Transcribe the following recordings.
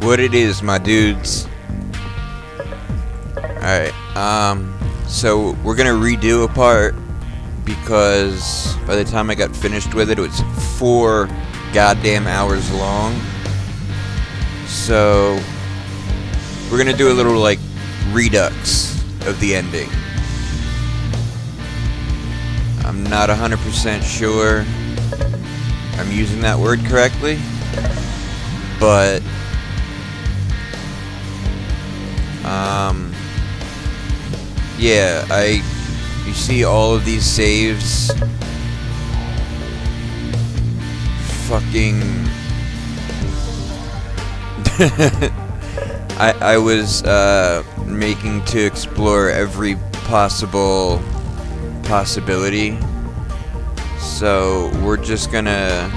What it is, my dudes. Alright, so we're gonna redo a part because by the time I got finished with it, it was 4 goddamn hours long. So we're gonna do a little like redux of the ending. I'm not 100% sure I'm using that word correctly, but yeah, you see all of these saves fucking I was making to explore every possibility, so we're just gonna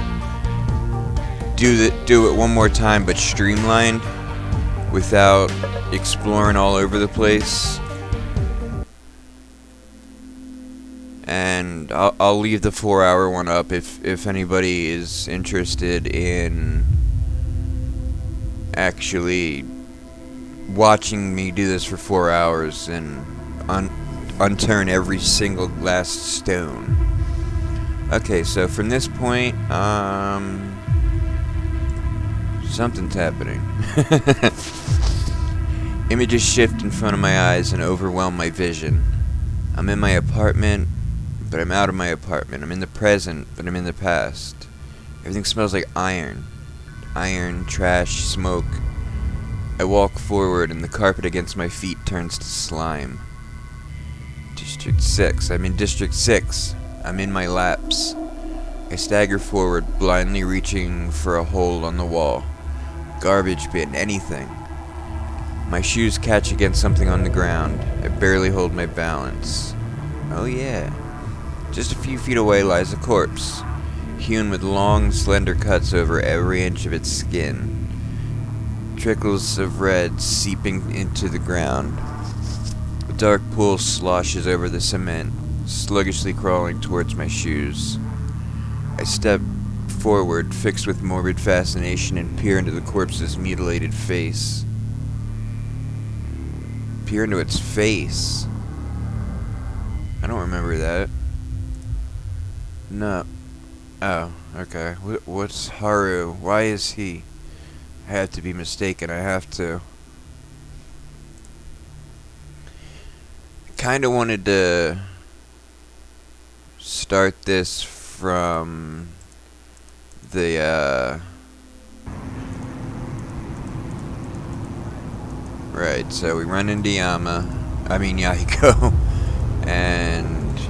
do it one more time, but streamlined without exploring all over the place. And I'll leave the 4-hour one up if anybody is interested in actually watching me do this for 4 hours and unturn every single last stone. Okay, so from this point, something's happening. Images shift in front of my eyes and overwhelm my vision. I'm in my apartment, but I'm out of my apartment. I'm in the present, but I'm in the past. Everything smells like iron. Iron, trash, smoke. I walk forward and the carpet against my feet turns to slime. District 6. I'm in District 6. I'm in my laps. I stagger forward, blindly reaching for a hole on the wall. Garbage bin, anything. My shoes catch against something on the ground. I barely hold my balance. Oh yeah. Just a few feet away lies a corpse, hewn with long, slender cuts over every inch of its skin. Trickles of red seeping into the ground. A dark pool sloshes over the cement, sluggishly crawling towards my shoes. I step forward, fixed with morbid fascination, and peer into the corpse's mutilated face. Peer into its face? I don't remember that. No. Oh, okay. What's Haru? Why is he? I have to be mistaken. I have to. I kinda wanted to start this from the, right, so we run into Yahiko, and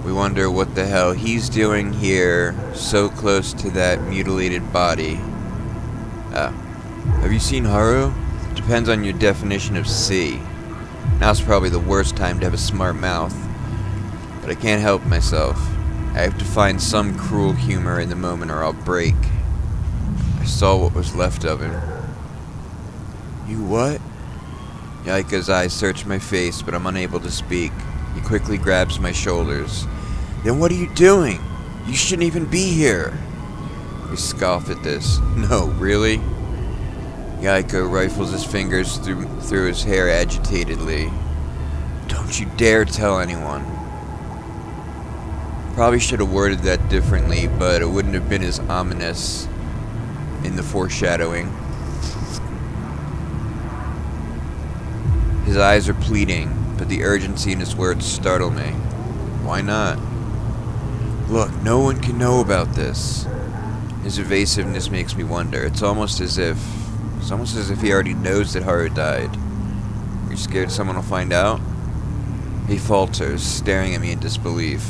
we wonder what the hell he's doing here, so close to that mutilated body. Have you seen Haru? Depends on your definition of see. Now's probably the worst time to have a smart mouth, but I can't help myself. I have to find some cruel humor in the moment or I'll break. I saw what was left of him. You what? Yaika's eyes search my face, but I'm unable to speak. He quickly grabs my shoulders. Then what are you doing? You shouldn't even be here. We scoff at this. No, really? Yaiko rifles his fingers through his hair agitatedly. Don't you dare tell anyone. Probably should have worded that differently, but it wouldn't have been as ominous in the foreshadowing. His eyes are pleading, but the urgency in his words startle me. Why not? Look, no one can know about this. His evasiveness makes me wonder. It's almost as if he already knows that Haru died. You're scared someone will find out? He falters, staring at me in disbelief.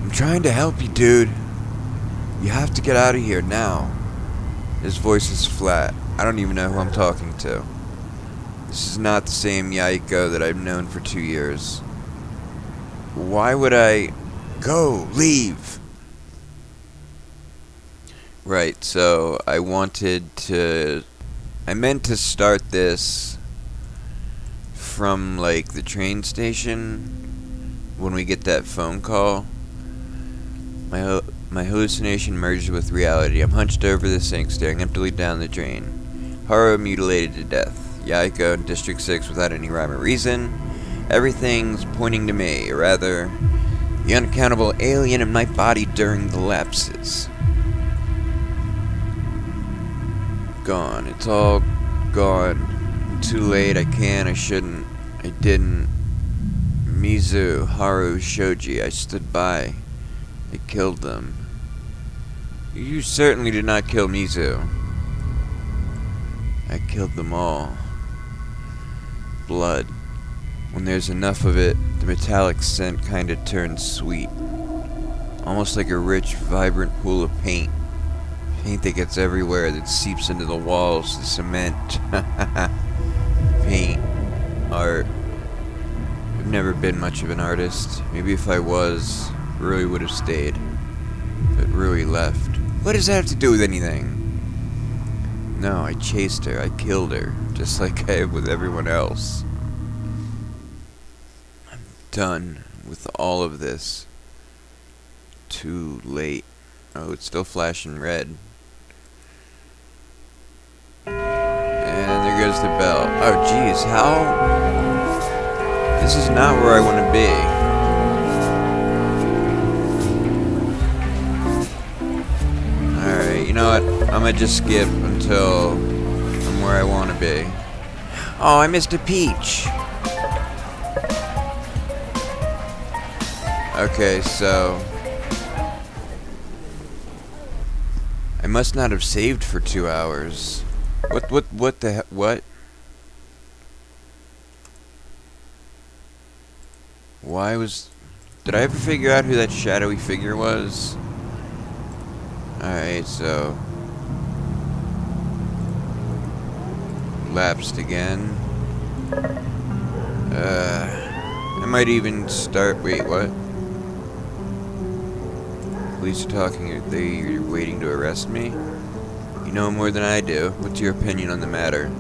I'm trying to help you, dude. You have to get out of here now. His voice is flat. I don't even know who I'm talking to. This is not the same Yaiko that I've known for 2 years. Why would I... Go! Leave! Right, so I meant to start this from, like, the train station when we get that phone call. My hallucination merges with reality. I'm hunched over the sink, staring emptily down the drain. Haru mutilated to death. Yaiko in District 6 without any rhyme or reason. Everything's pointing to me, or rather, the unaccountable alien in my body during the lapses. Gone. It's all gone. Too late. I can't. I shouldn't. I didn't. Mizu, Haru, Shoji. I stood by. I killed them. You certainly did not kill Mizu. I killed them all. Blood. When there's enough of it, the metallic scent kinda turns sweet. Almost like a rich, vibrant pool of paint. Paint that gets everywhere, that seeps into the walls, the cement. Paint. Art. I've never been much of an artist. Maybe if I was, Rui would have stayed. But Rui left. What does that have to do with anything? No, I chased her. I killed her. Just like I have with everyone else. I'm done with all of this. Too late. Oh, it's still flashing red. And there goes the bell. Oh, jeez, how? This is not where I want to be. Alright, you know what? I'm gonna just skip until I'm where I want to be. Oh, I missed a peach. Okay, so I must not have saved for 2 hours. What the heck? What? Why was... Did I ever figure out who that shadowy figure was? Alright, so... Lapsed again. I might even start... Wait, what? Police are talking. Are they waiting to arrest me? You know more than I do. What's your opinion on the matter?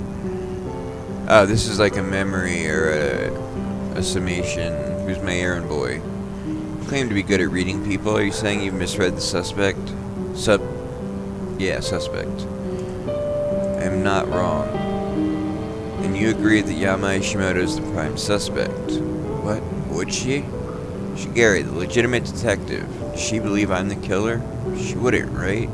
Oh, this is like a memory or a summation. Who's my errand boy? You claim to be good at reading people. Are you saying you've misread the suspect? Yeah, suspect. I'm not wrong. And you agree that Yama Ishimoto is the prime suspect. What? Would she? Shigeri, the legitimate detective. Does she believe I'm the killer? She wouldn't, right?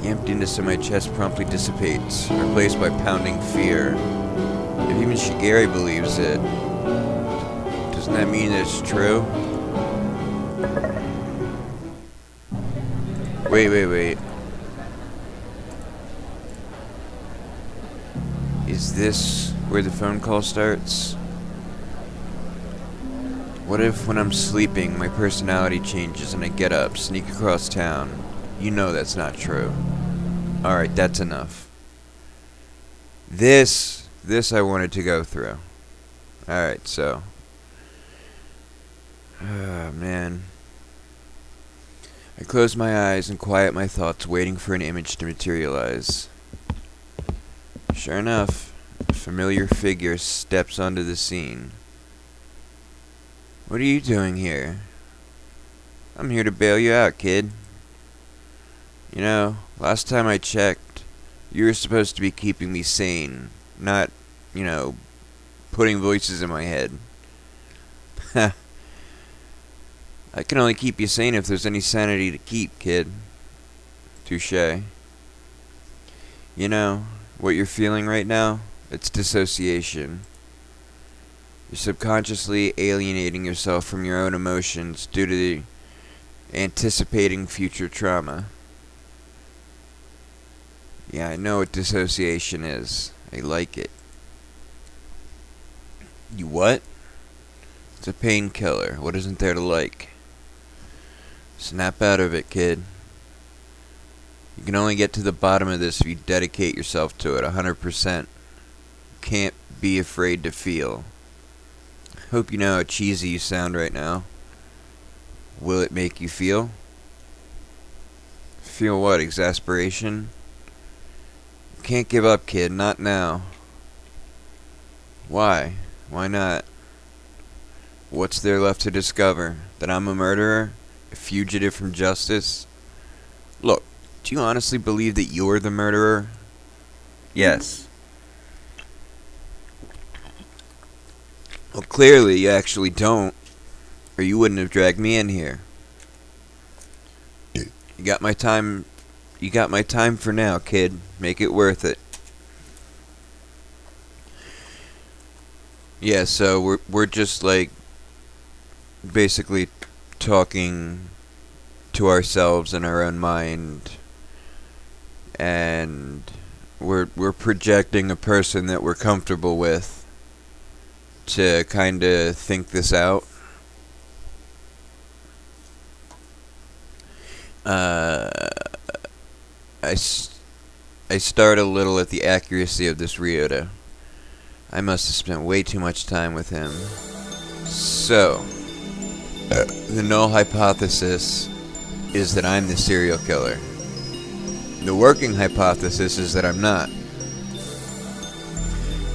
The emptiness in my chest promptly dissipates, replaced by pounding fear. If even Shigeri believes it, doesn't that mean that it's true? Wait. Is this where the phone call starts? What if when I'm sleeping, my personality changes and I get up, sneak across town? You know that's not true. Alright, that's enough. This I wanted to go through. Alright, so. Man. I close my eyes and quiet my thoughts, waiting for an image to materialize. Sure enough, a familiar figure steps onto the scene. What are you doing here? I'm here to bail you out, kid. You know, last time I checked, you were supposed to be keeping me sane, not, you know, putting voices in my head. Ha. I can only keep you sane if there's any sanity to keep, kid. Touché. You know, what you're feeling right now, it's dissociation. You're subconsciously alienating yourself from your own emotions due to the anticipating future trauma. Yeah, I know what dissociation is. I like it. You what? It's a painkiller. What isn't there to like? Snap out of it, kid. You can only get to the bottom of this if you dedicate yourself to it 100%. You can't be afraid to feel. Hope you know how cheesy you sound right now. Will it make you feel? Feel what? Exasperation? You can't give up, kid. Not now. Why? Why not? What's there left to discover? That I'm a murderer? A fugitive from justice? Look, do you honestly believe that you're the murderer? Yes. Well, clearly you actually don't, or you wouldn't have dragged me in here. You got my time. You got my time for now, kid. Make it worth it. Yeah, so we're just like basically talking to ourselves in our own mind, and we're projecting a person that we're comfortable with to kind of think this out. I start a little at the accuracy of this Ryota. I must have spent way too much time with him. So, the null hypothesis is that I'm the serial killer. The working hypothesis is that I'm not.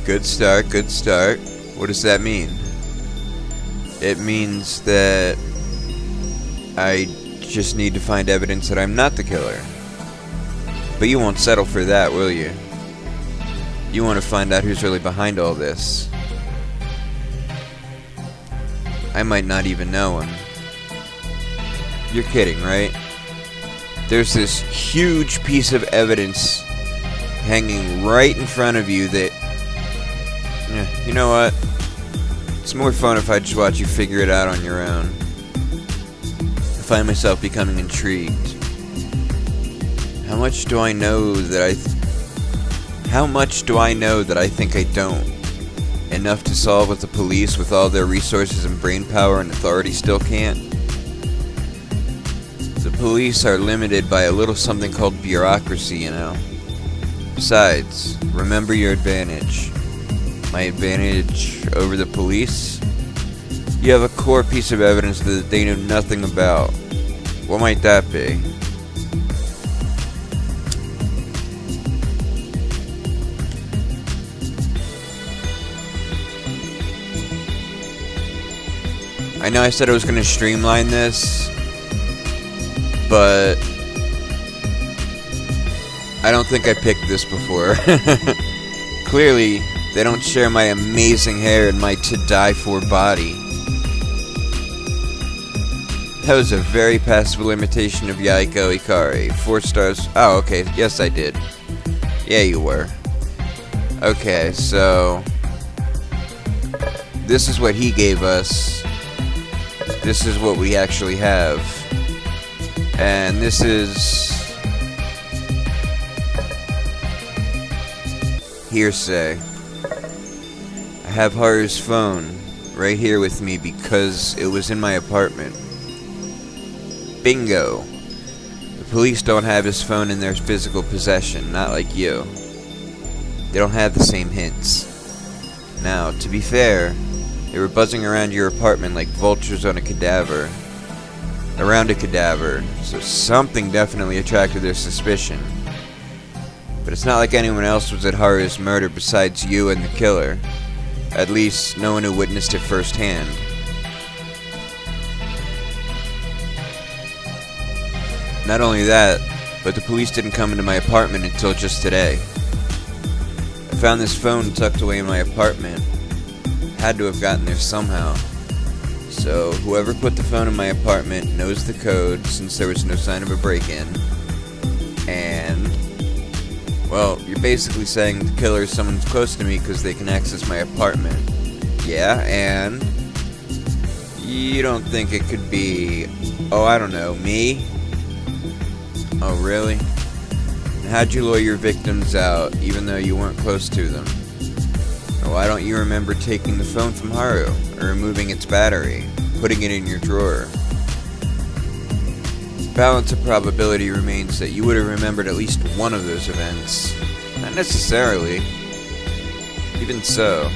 Good start, good start. What does that mean? It means that I just need to find evidence that I'm not the killer. But you won't settle for that, will you? You want to find out who's really behind all this. I might not even know him. You're kidding, right? There's this huge piece of evidence hanging right in front of you that... you know what? It's more fun if I just watch you figure it out on your own. I find myself becoming intrigued. How much do I know that I think I don't? Enough to solve what the police, with all their resources and brain power and authority, still can't? The police are limited by a little something called bureaucracy, you know. Besides, remember your advantage. My advantage over the police? You have a core piece of evidence that they know nothing about. What might that be? I know I said I was going to streamline this, but I don't think I picked this before. Clearly, they don't share my amazing hair and my to-die-for body. That was a very passable imitation of Yaiko Ikari. 4 stars. Oh, okay. Yes, I did. Yeah, you were. Okay, so this is what he gave us. This is what we actually have. And this is hearsay. I have Haru's phone right here with me because it was in my apartment. Bingo. The police don't have his phone in their physical possession, not like you. They don't have the same hints. Now, to be fair, they were buzzing around your apartment like vultures on a cadaver. Around a cadaver, so something definitely attracted their suspicion. But it's not like anyone else was at Haru's murder besides you and the killer. At least, no one who witnessed it firsthand. Not only that, but the police didn't come into my apartment until just today. I found this phone tucked away in my apartment. Had to have gotten there somehow. So, whoever put the phone in my apartment knows the code since there was no sign of a break-in. And, well, you're basically saying the killer is someone close to me because they can access my apartment. Yeah, and you don't think it could be, oh, I don't know, me? Oh, really? And how'd you lure your victims out, even though you weren't close to them? Or why don't you remember taking the phone from Haru, or removing its battery, putting it in your drawer? Balance of probability remains that you would have remembered at least one of those events. Not necessarily. Even so.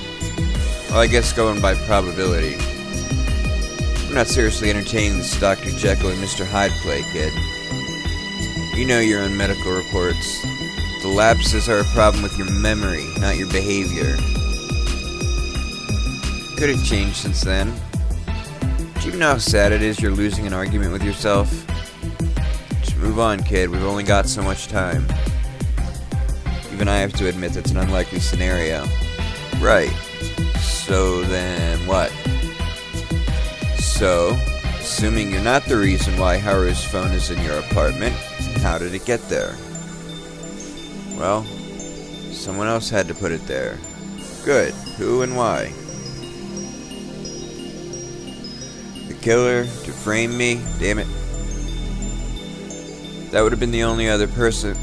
Well, I guess going by probability. I'm not seriously entertaining this Dr. Jekyll and Mr. Hyde play, kid. You know your own medical reports. The lapses are a problem with your memory, not your behavior. Could have changed since then. Do you know how sad it is you're losing an argument with yourself? Just move on, kid. We've only got so much time. Even I have to admit that's an unlikely scenario. Right. So then what? So, assuming you're not the reason why Haru's phone is in your apartment, how did it get there? Well, someone else had to put it there. Good. Who and why? The killer to frame me? Damn it. That would have been the only other person.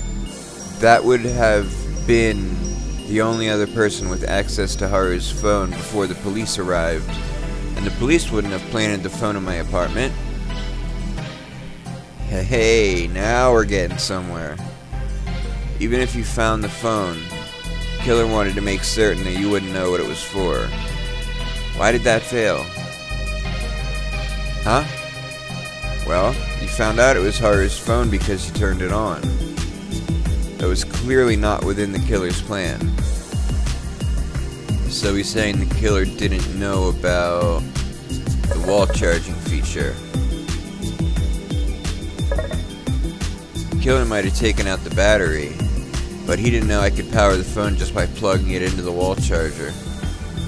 That would have been the only other person with access to Haru's phone before the police arrived. And the police wouldn't have planted the phone in my apartment. Hey, now we're getting somewhere. Even if you found the phone, the killer wanted to make certain that you wouldn't know what it was for. Why did that fail? Huh? Well, you found out it was Haru's phone because you turned it on. That was clearly not within the killer's plan. So he's saying the killer didn't know about the wall charging feature. The killer might have taken out the battery, but he didn't know I could power the phone just by plugging it into the wall charger.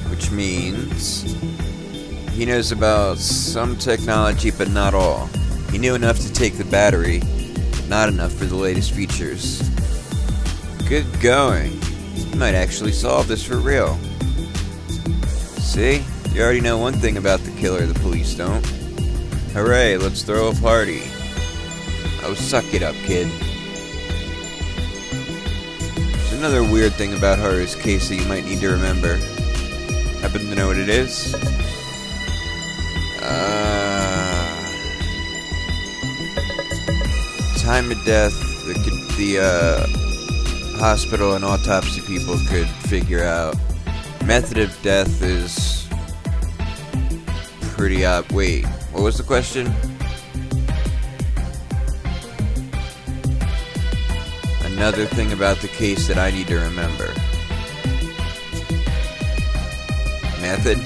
Which means he knows about some technology, but not all. He knew enough to take the battery, but not enough for the latest features. Good going. You might actually solve this for real. See? You already know one thing about the killer the police don't. Hooray, let's throw a party. Oh, suck it up, kid. There's another weird thing about Haru's case that you might need to remember. Happen to know what it is? Time of death, the hospital and autopsy people could figure out. Method of death is pretty wait, what was the question? Another thing about the case that I need to remember. Method?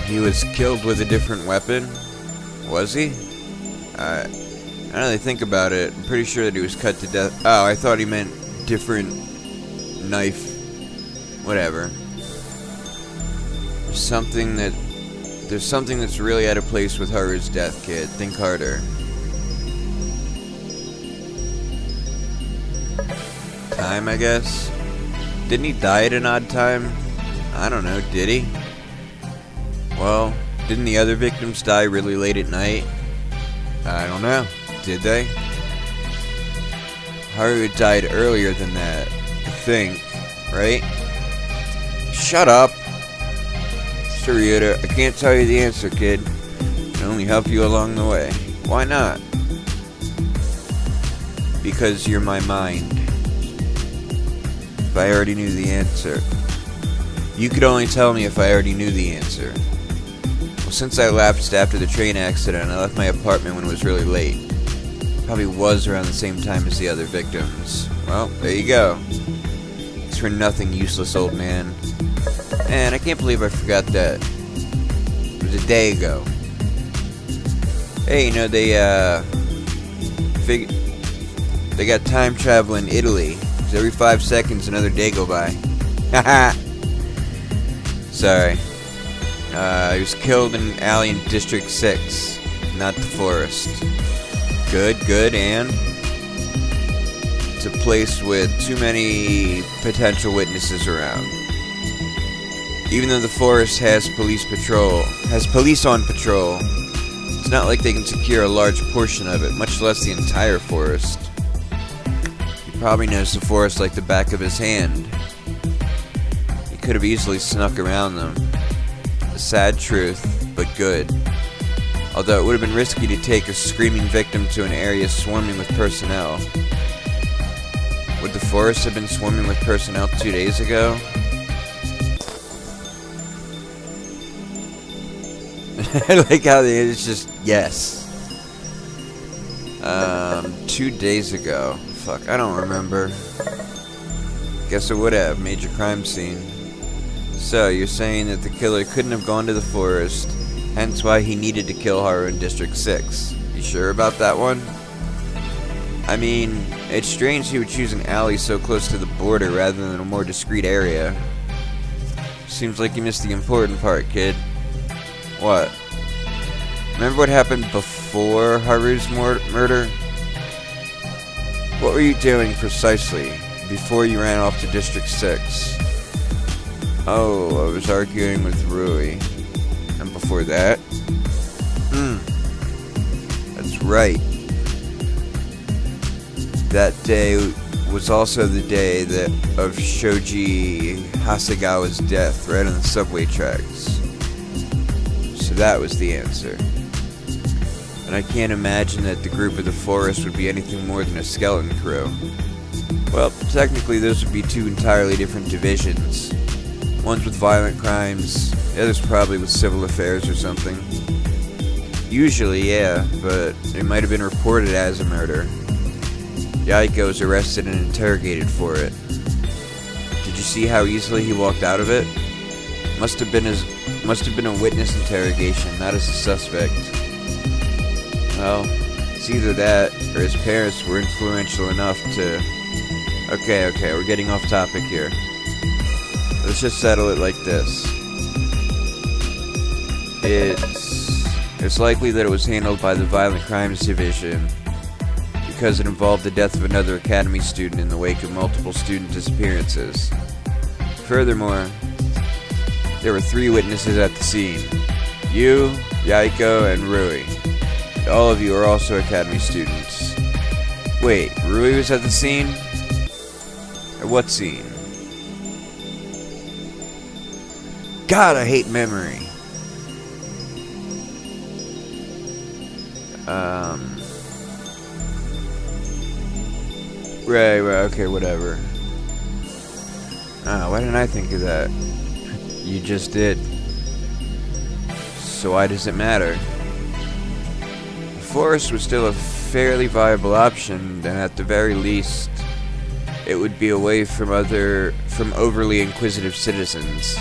He was killed with a different weapon? Was he? I don't really think about it. I'm pretty sure that he was cut to death. Oh, I thought he meant different knife. Whatever. There's something that's really out of place with Haru's death, kid. Think harder. Time, I guess? Didn't he die at an odd time? I don't know, did he? Well, didn't the other victims die really late at night? I don't know. Did they? Haru died earlier than that, I think, right? Shut up! Mr. Ryuta, I can't tell you the answer, kid. I can only help you along the way. Why not? Because you're my mind. If I already knew the answer. You could only tell me if I already knew the answer. Well, since I lapsed after the train accident, I left my apartment when it was really late. Probably was around the same time as the other victims. Well, there you go. It's for nothing, useless old man. Man, I can't believe I forgot that. It was a day ago. Hey, you know, they got time travel in Italy. 'Cause every 5 seconds another day go by. Haha. Sorry. He was killed in an alley in District 6, not the forest. Good, and it's a place with too many potential witnesses around. Even though the forest has police on patrol, it's not like they can secure a large portion of it, much less the entire forest. He probably knows the forest like the back of his hand. He could have easily snuck around them. A sad truth, but good. Although it would have been risky to take a screaming victim to an area swarming with personnel. Would the forest have been swarming with personnel 2 days ago? I like how it's just yes. 2 days ago. Fuck, I don't remember. Guess it would have. Major crime scene. So, you're saying that the killer couldn't have gone to the forest, hence why he needed to kill Haru in District 6. You sure about that one? I mean, it's strange he would choose an alley so close to the border rather than a more discreet area. Seems like you missed the important part, kid. What? Remember what happened before Haru's murder? What were you doing precisely before you ran off to District 6? Oh, I was arguing with Rui. And before that? That's right. That day was also the day of Shoji Hasegawa's death, right on the subway tracks. So that was the answer. And I can't imagine that the group of the forest would be anything more than a skeleton crew. Well, technically those would be two entirely different divisions. One's with violent crimes, the other's probably with civil affairs or something. Usually, yeah, but it might have been reported as a murder. Yaiko was arrested and interrogated for it. Did you see how easily he walked out of it? Must have been a witness interrogation, not as a suspect. Well, it's either that or his parents were influential enough to... Okay, we're getting off topic here. Let's just settle it like this. It's likely that it was handled by the Violent Crimes Division because it involved the death of another academy student in the wake of multiple student disappearances. Furthermore, there were 3 witnesses at the scene. You, Yaiko, and Rui. All of you are also academy students. Wait, Rui was at the scene? Or what scene? God, I hate memory. Right, okay, whatever. Why didn't I think of that? You just did. So why does it matter? The forest was still a fairly viable option, and at the very least, it would be away from overly inquisitive citizens.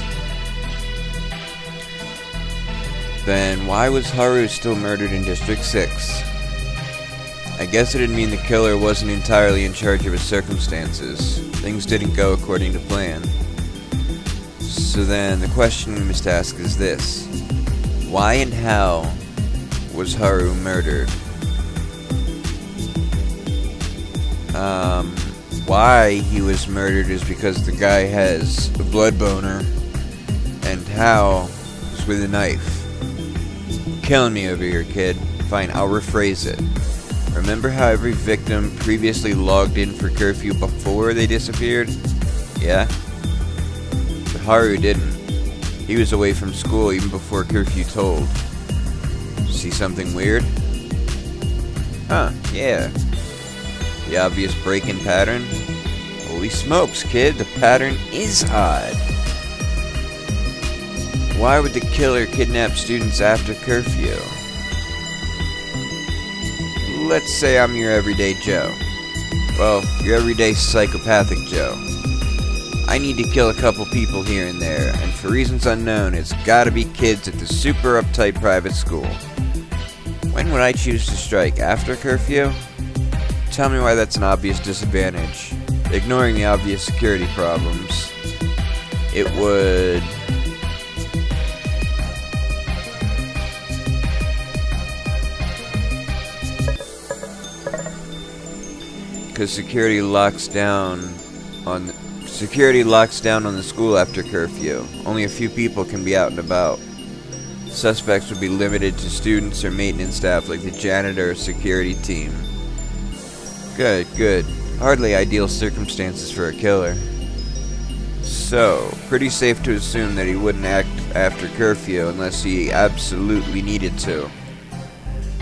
Then why was Haru still murdered in District 6? I guess it didn't mean the killer wasn't entirely in charge of his circumstances. Things didn't go according to plan. So then the question we must ask is this. Why and how was Haru murdered? Why he was murdered is because the guy has a blood boner, and how is with a knife. Killing me over here, kid. Fine, I'll rephrase it. Remember how every victim previously logged in for curfew before they disappeared? Yeah? But Haru didn't. He was away from school even before curfew tolled. See something weird? Huh, yeah. The obvious break-in pattern? Holy smokes, kid, the pattern is odd. Why would the killer kidnap students after curfew? Let's say I'm your everyday Joe. Well, your everyday psychopathic Joe. I need to kill a couple people here and there, and for reasons unknown, it's gotta be kids at the super uptight private school. When would I choose to strike? After curfew? Tell me why that's an obvious disadvantage. Ignoring the obvious security problems, it would... Because security locks down on the school after curfew. Only a few people can be out and about. Suspects would be limited to students or maintenance staff like the janitor or security team. Good. Hardly ideal circumstances for a killer. So, pretty safe to assume that he wouldn't act after curfew unless he absolutely needed to.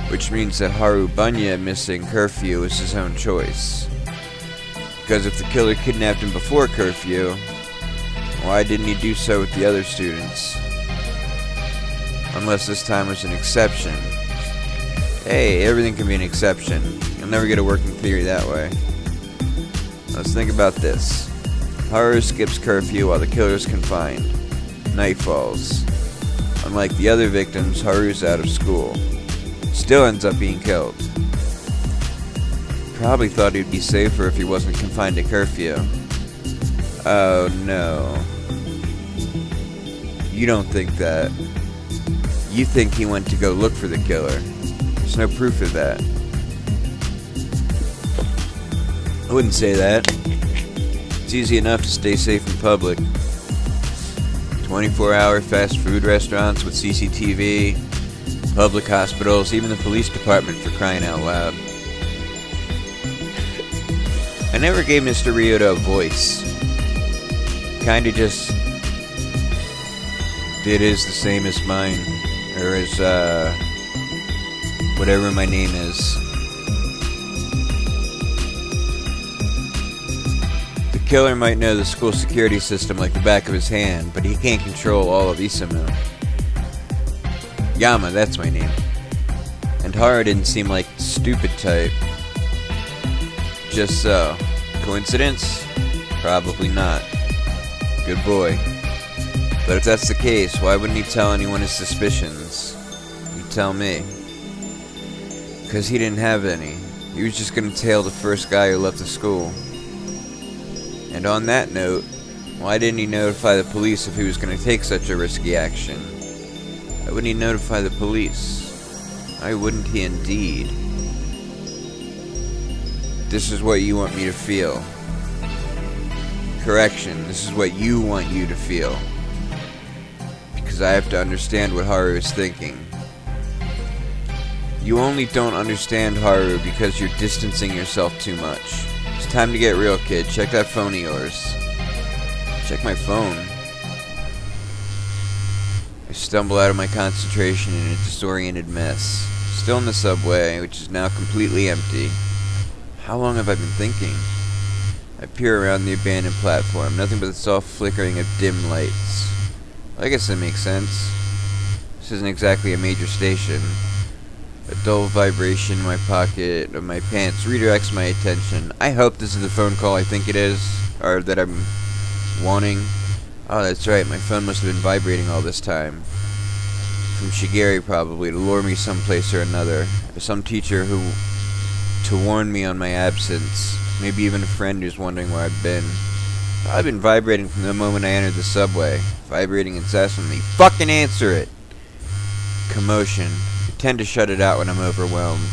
Which means that Haru Bunya missing curfew was his own choice. Because if the killer kidnapped him before curfew, why didn't he do so with the other students? Unless this time was an exception. Hey, everything can be an exception. You'll never get a working theory that way. Let's think about this. Haru skips curfew while the killer's confined. Night falls. Unlike the other victims, Haru's out of school. Still ends up being killed. Probably thought he'd be safer if he wasn't confined to curfew. Oh no. You don't think that. You think he went to go look for the killer. There's no proof of that. I wouldn't say that. It's easy enough to stay safe in public. 24-hour fast food restaurants with CCTV, public hospitals, even the police department, for crying out loud. I never gave Mr. Ryota a voice. Kinda just did his the same as mine, or as, whatever my name is. The killer might know the school security system like the back of his hand, but he can't control all of Isamu. Yama, that's my name. And Haru didn't seem like the stupid type. Just so. Coincidence? Probably not. Good boy. But if that's the case, why wouldn't he tell anyone his suspicions? You tell me. Because he didn't have any. He was just gonna tail the first guy who left the school. And on that note, why didn't he notify the police if he was gonna take such a risky action? Why wouldn't he notify the police? Why wouldn't he indeed? This is what you want me to feel. Correction, this is what you want you to feel. Because I have to understand what Haru is thinking. You only don't understand Haru because you're distancing yourself too much. It's time to get real, kid. Check that phone of yours. Check my phone. I stumble out of my concentration in a disoriented mess. Still in the subway, which is now completely empty. How long have I been thinking? I peer around the abandoned platform, nothing but the soft flickering of dim lights. I guess that makes sense. This isn't exactly a major station. A dull vibration in my pocket of my pants redirects my attention. I hope this is the phone call I think it is, or that I'm wanting. Oh, that's right, my phone must have been vibrating all this time. From Shigeri probably, to lure me someplace or another. Or some teacher who to warn me on my absence. Maybe even a friend who's wondering where I've been. I've been vibrating from the moment I entered the subway. Vibrating incessantly. Fucking answer it! Commotion. I tend to shut it out when I'm overwhelmed.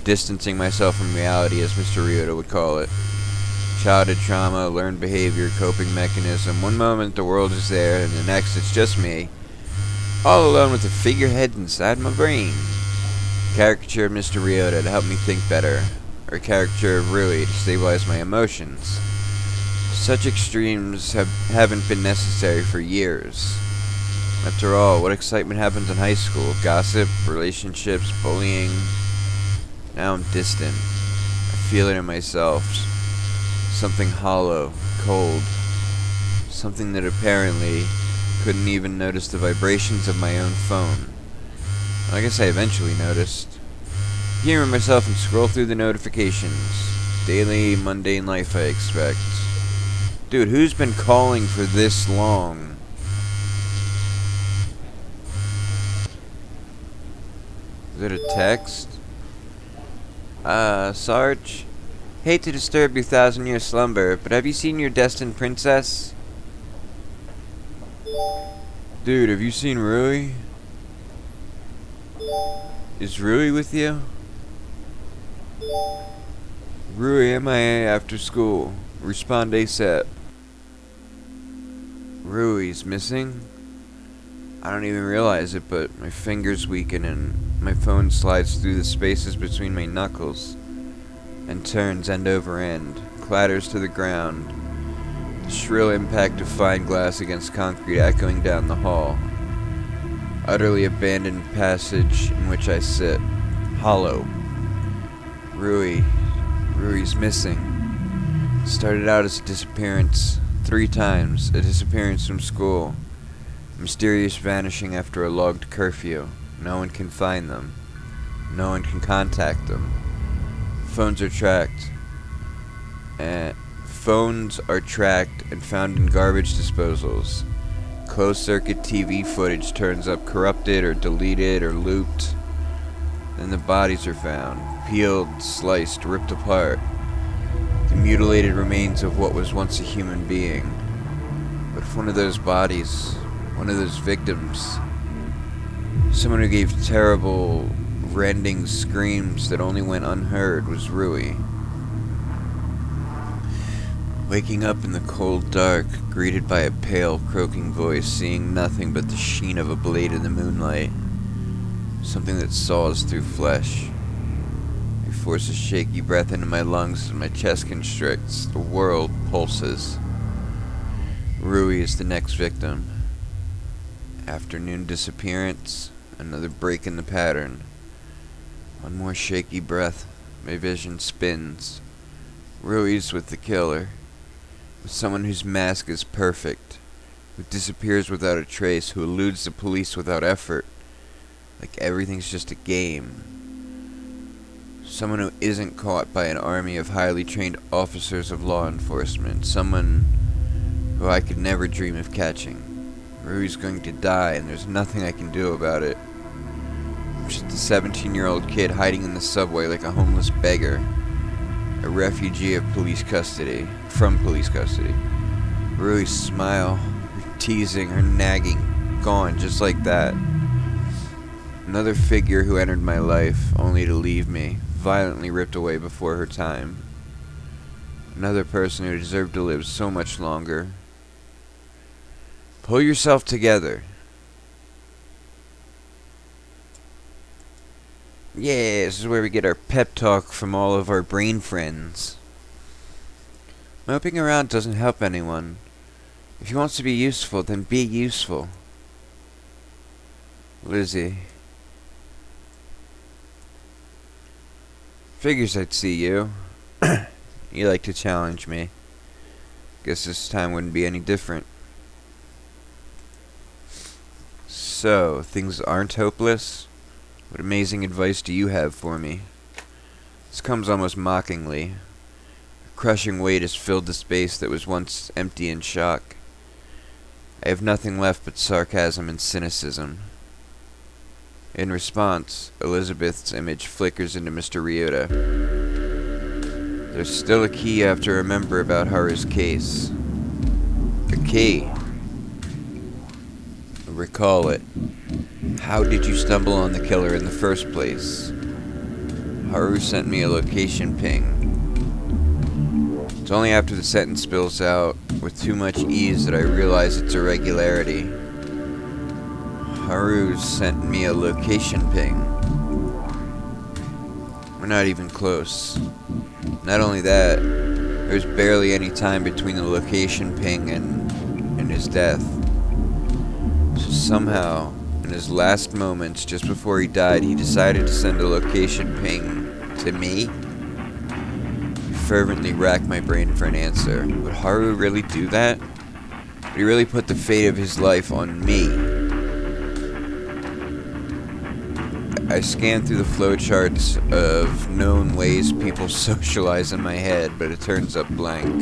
Distancing myself from reality, as Mr. Ryota would call it. Childhood trauma, learned behavior, coping mechanism. One moment the world is there, and the next it's just me. All alone with the figurehead inside my brain. Caricature of Mr. Ryota to help me think better. Or caricature of Rui to stabilize my emotions. Such extremes haven't been necessary for years. After all, what excitement happens in high school? Gossip, relationships, bullying. Now I'm distant. I feel it in myself. Something hollow, cold. Something that apparently couldn't even notice the vibrations of my own phone. I guess I eventually noticed. Humor myself and scroll through the notifications. Daily, mundane life, I expect. Dude, who's been calling for this long? Is it a text? Sarge? Hate to disturb your 1,000-year slumber, but have you seen your destined princess? Dude, have you seen Rui? Is Rui with you? Rui MIA after school. Respond ASAP. Rui's missing? I don't even realize it, but my fingers weaken and my phone slides through the spaces between my knuckles and turns end over end, clatters to the ground. The shrill impact of fine glass against concrete echoing down the hall. Utterly abandoned passage in which I sit. Hollow. Rui's missing. Started out as a disappearance 3 times. A disappearance from school. Mysterious vanishing after a logged curfew. No one can find them. No one can contact them. Phones are tracked. Phones are tracked and found in garbage disposals. Closed-circuit TV footage turns up corrupted or deleted or looped. Then the bodies are found, peeled, sliced, ripped apart. The mutilated remains of what was once a human being. But if one of those bodies, one of those victims, someone who gave terrible, rending screams that only went unheard, was Rui. Waking up in the cold dark, greeted by a pale, croaking voice, seeing nothing but the sheen of a blade in the moonlight. Something that saws through flesh. I force a shaky breath into my lungs and my chest constricts. The world pulses. Rui is the next victim. Afternoon disappearance. Another break in the pattern. One more shaky breath. My vision spins. Rui's with the killer. With someone whose mask is perfect. Who disappears without a trace. Who eludes the police without effort. Like everything's just a game. Someone who isn't caught by an army of highly trained officers of law enforcement. Someone who I could never dream of catching. Rui's going to die and there's nothing I can do about it. I'm just a 17-year-old kid hiding in the subway like a homeless beggar. A refugee of police custody. From police custody. Rui's smile, her teasing, her nagging, gone just like that. Another figure who entered my life, only to leave me, violently ripped away before her time. Another person who deserved to live so much longer. Pull yourself together. Yeah, this is where we get our pep talk from all of our brain friends. Moping around doesn't help anyone. If he wants to be useful, then be useful. Lizzie. Figures I'd see you. You like to challenge me. Guess this time wouldn't be any different. So, things aren't hopeless? What amazing advice do you have for me? This comes almost mockingly. A crushing weight has filled the space that was once empty and shock. I have nothing left but sarcasm and cynicism. In response, Elizabeth's image flickers into Mr. Ryota. There's still a key I have to remember about Haru's case. A key. Recall it. How did you stumble on the killer in the first place? Haru sent me a location ping. It's only after the sentence spills out with too much ease that I realize its irregularity. Haru sent me a location ping. We're not even close. Not only that, there's barely any time between the location ping and his death. So somehow, in his last moments, just before he died, he decided to send a location ping to me? I fervently racked my brain for an answer. Would Haru really do that? Would he really put the fate of his life on me? I scanned through the flowcharts of known ways people socialize in my head, but it turns up blank.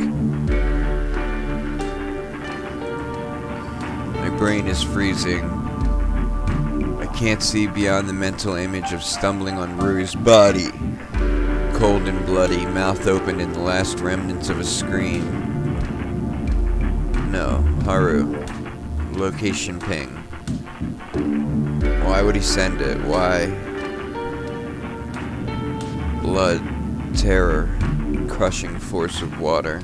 My brain is freezing. I can't see beyond the mental image of stumbling on Rui's body. Cold and bloody, mouth open in the last remnants of a scream. No, Haru. Location ping. Why would he send it? Why? Blood, terror, crushing force of water.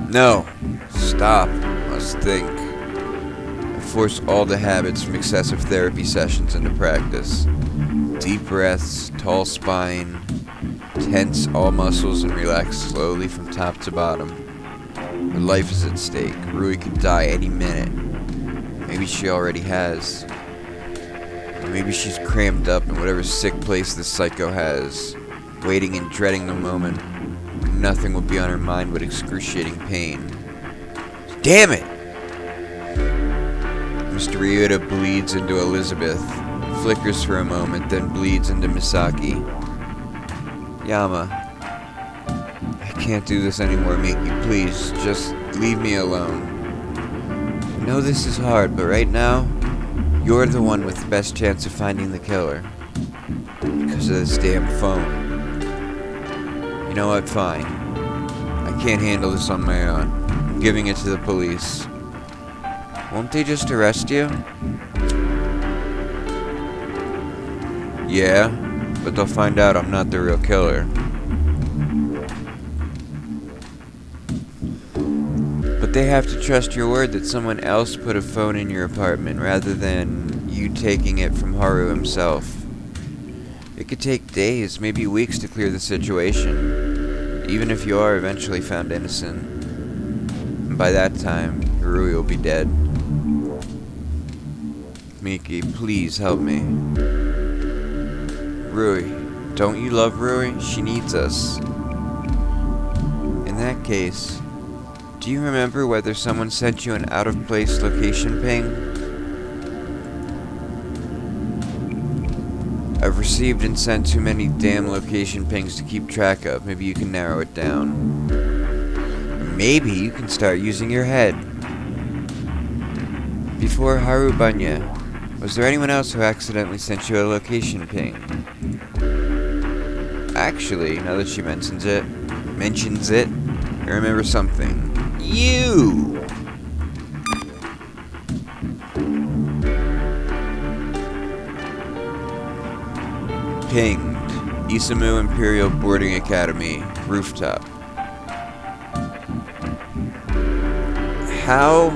No! Stop. Must think. I force all the habits from excessive therapy sessions into practice. Deep breaths, tall spine, tense all muscles and relax slowly from top to bottom. Her life is at stake. Rui could die any minute. Maybe she already has. Or maybe she's crammed up in whatever sick place this psycho has, waiting and dreading the moment when nothing will be on her mind but excruciating pain. Damn it! Mr. Ryota bleeds into Elizabeth, flickers for a moment, then bleeds into Misaki. Yama, I can't do this anymore, Miki. Please, just leave me alone. I know this is hard, but right now, you're the one with the best chance of finding the killer. Because of this damn phone. You know what? Fine. I can't handle this on my own. I'm giving it to the police. Won't they just arrest you? Yeah, but they'll find out I'm not the real killer. But they have to trust your word that someone else put a phone in your apartment rather than you taking it from Haru himself. It could take days, maybe weeks to clear the situation, even if you are eventually found innocent. And by that time, Rui will be dead. Miki, please help me. Rui, don't you love Rui? She needs us. In that case, do you remember whether someone sent you an out-of-place location ping? I've received and sent too many damn location pings to keep track of. Maybe you can narrow it down. Maybe you can start using your head. Before Haru Banya, was there anyone else who accidentally sent you a location ping? Actually, now that she mentions it, I remember something. You! Pinged. Isamu Imperial Boarding Academy, rooftop. How?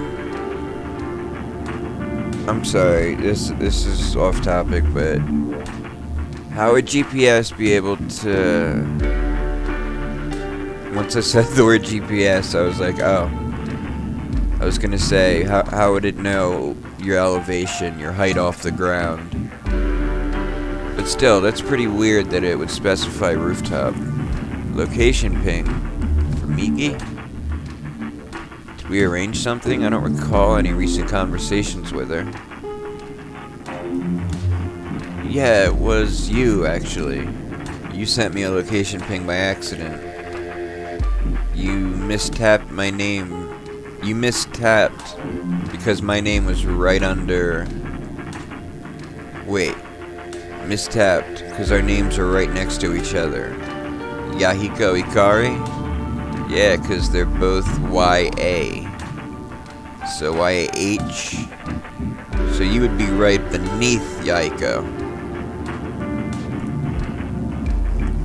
I'm sorry, this is off topic, but how would GPS be able to... Once I said the word GPS, I was like, oh. I was gonna say, how would it know your elevation, your height off the ground? But still, that's pretty weird that it would specify rooftop. Location ping. For Miki? Did we arrange something? I don't recall any recent conversations with her. Yeah, it was you, actually. You sent me a location ping by accident. You mistapped my name. You mistapped because my name was right under... Wait. Mistapped because our names are right next to each other. Yahiko Ikari? Yeah, because they're both YA. So YH. So you would be right beneath Yahiko.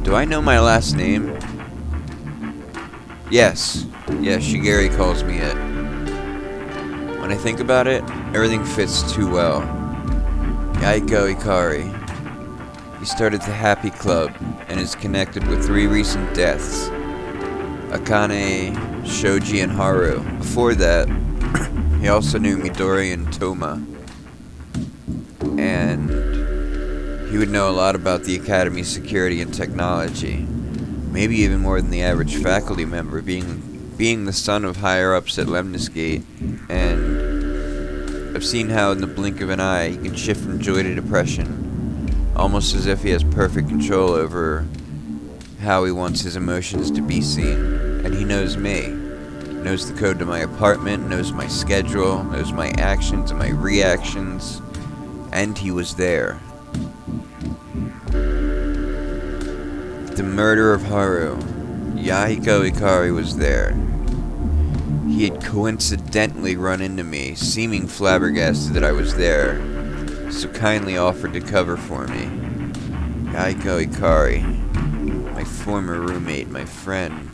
Do I know my last name? Yes. Yeah, Shigeri calls me it. When I think about it, everything fits too well. Yahiko Ikari. He started the Happy Club and is connected with 3 recent deaths. Akane, Shoji, and Haru. Before that, he also knew Midori and Toma. And he would know a lot about the Academy's security and technology. Maybe even more than the average faculty member, being the son of higher-ups at Lemnisgate. And I've seen how in the blink of an eye he can shift from joy to depression. Almost as if he has perfect control over how he wants his emotions to be seen. And he knows me. Knows the code to my apartment, knows my schedule, knows my actions and my reactions. And he was there. The murder of Haru. Yahiko Ikari was there. He had coincidentally run into me, seeming flabbergasted that I was there, so kindly offered to cover for me. Yahiko Ikari, my former roommate, my friend.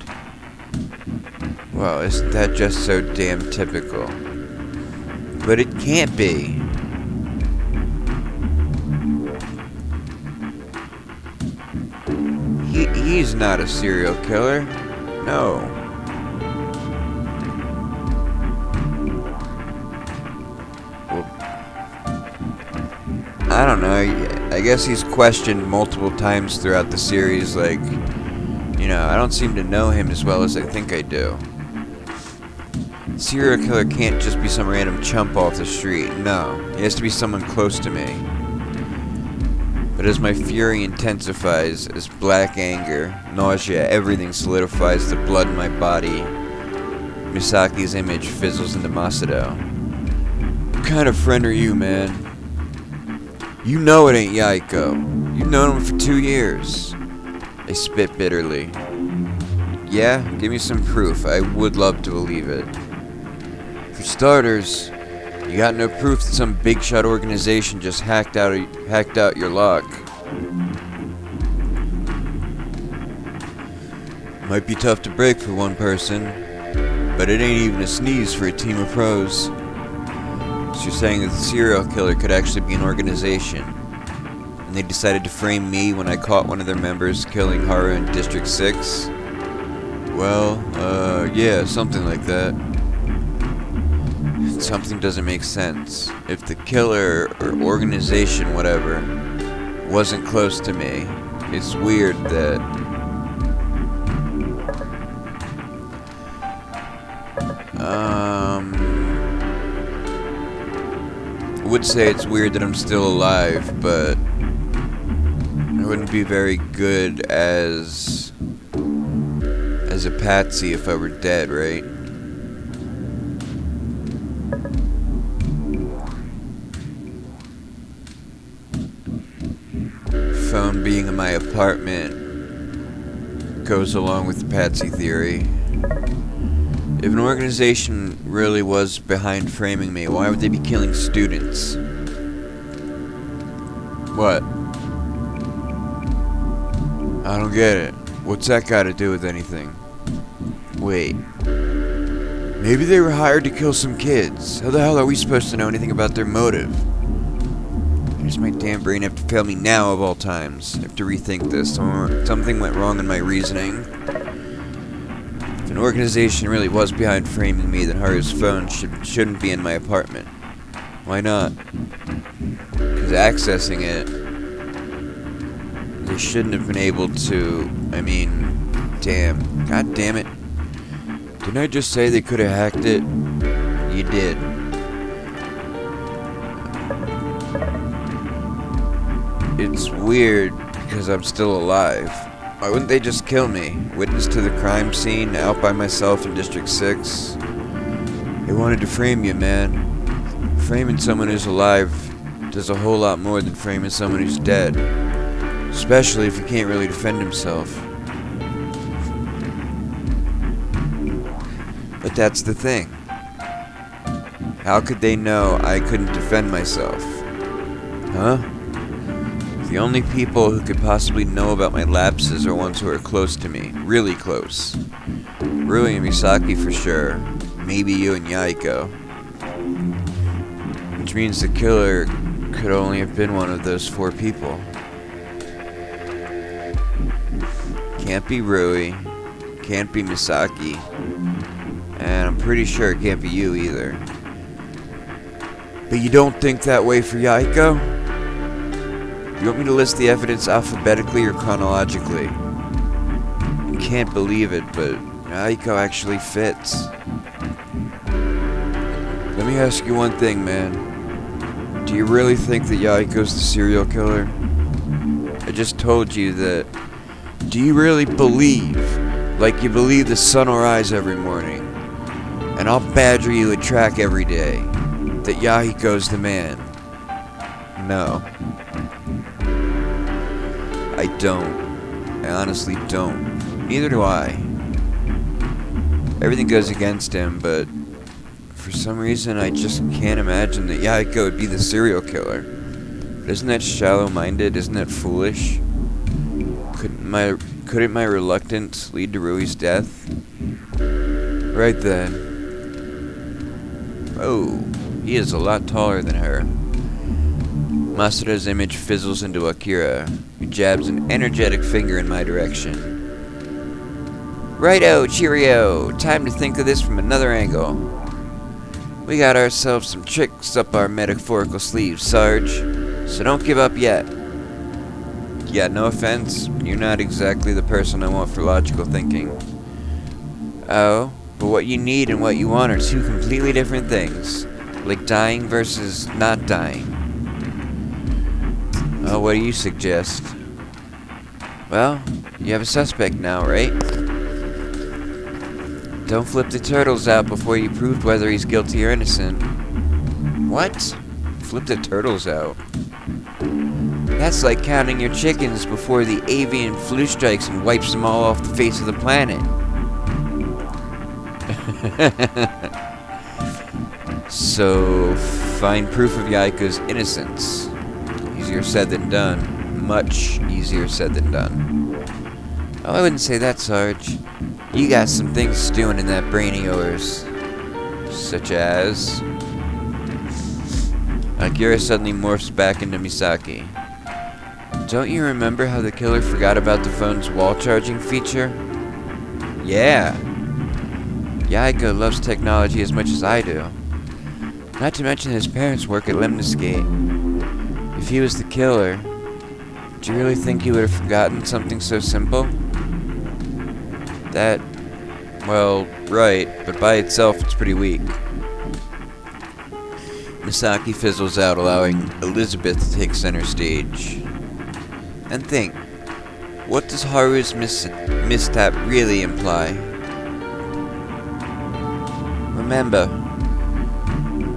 Well, isn't that just so damn typical? But it can't be. He's not a serial killer. No. Well, I don't know. I guess he's questioned multiple times throughout the series, like, you know, I don't seem to know him as well as I think I do. Serial killer can't just be some random chump off the street. No, he has to be someone close to me. But as my fury intensifies, as black anger, nausea, everything solidifies the blood in my body, Misaki's image fizzles into Masato. What kind of friend are you, man? You know it ain't Yaiko. You've known him for 2 years. I spit bitterly. Yeah? Give me some proof. I would love to believe it. For starters, you got no proof that some big shot organization just hacked out your lock. Might be tough to break for one person, but it ain't even a sneeze for a team of pros. So you're saying that the serial killer could actually be an organization, and they decided to frame me when I caught one of their members killing Haru in District 6? Well, yeah, something like that. Something doesn't make sense. If the killer, or organization, whatever, wasn't close to me, it's weird that... I would say it's weird that I'm still alive, but I wouldn't be very good as a patsy if I were dead, right? Phone being in my apartment goes along with the patsy theory. If an organization really was behind framing me, why would they be killing students? What? I don't get it. What's that got to do with anything? Wait. Maybe they were hired to kill some kids. How the hell are we supposed to know anything about their motive? Why does my damn brain have to fail me now of all times? I have to rethink this. Something went wrong in my reasoning. If an organization really was behind framing me, then Haru's phone shouldn't be in my apartment. Why not? Because accessing it, they shouldn't have been able to... I mean, damn. God damn it. Didn't I just say they could have hacked it? You did. It's weird because I'm still alive. Why wouldn't they just kill me? Witness to the crime scene, out by myself in District 6. They wanted to frame you, man. Framing someone who's alive does a whole lot more than framing someone who's dead. Especially if he can't really defend himself. But that's the thing. How could they know I couldn't defend myself? Huh? The only people who could possibly know about my lapses are ones who are close to me. Really close. Rui and Misaki for sure. Maybe you and Yaiko. Which means the killer could only have been one of those 4 people. Can't be Rui. Can't be Misaki. And I'm pretty sure it can't be you either. But you don't think that way for Yaiko? You want me to list the evidence alphabetically or chronologically? I can't believe it, but Yaiko actually fits. Let me ask you one thing, man. Do you really think that Yaiko's the serial killer? I just told you that. Do you really believe, like you believe the sun will rise every morning, and I'll badger you at track every day, that Yahiko's the man? No. I don't. I honestly don't. Neither do I. Everything goes against him, but for some reason I just can't imagine that Yahiko would be the serial killer. But isn't that shallow-minded? Isn't that foolish? Couldn't my reluctance lead to Rui's death? Right then. Oh, he is a lot taller than her. Masuda's image fizzles into Akira, who jabs an energetic finger in my direction. Righto, cheerio! Time to think of this from another angle. We got ourselves some tricks up our metaphorical sleeves, Sarge, so don't give up yet. Yeah, no offense, you're not exactly the person I want for logical thinking. Oh, but what you need and what you want are 2 completely different things. Like dying versus not dying. Oh, what do you suggest? Well, you have a suspect now, right? Don't flip the turtles out before you proved whether he's guilty or innocent. What? Flip the turtles out? That's like counting your chickens before the avian flu strikes and wipes them all off the face of the planet. So, find proof of Yaiko's innocence. Easier said than done. Much easier said than done. Oh, I wouldn't say that, Sarge. You got some things stewing in that brain of yours. Such as... Akira suddenly morphs back into Misaki. Don't you remember how the killer forgot about the phone's wall charging feature? Yeah. Yaiko loves technology as much as I do. Not to mention his parents work at Lemniscate. If he was the killer, do you really think he would have forgotten something so simple? That, well, right, but by itself it's pretty weak. Misaki fizzles out, allowing Elizabeth to take center stage. And think, what does Haru's mishap really imply? Remember,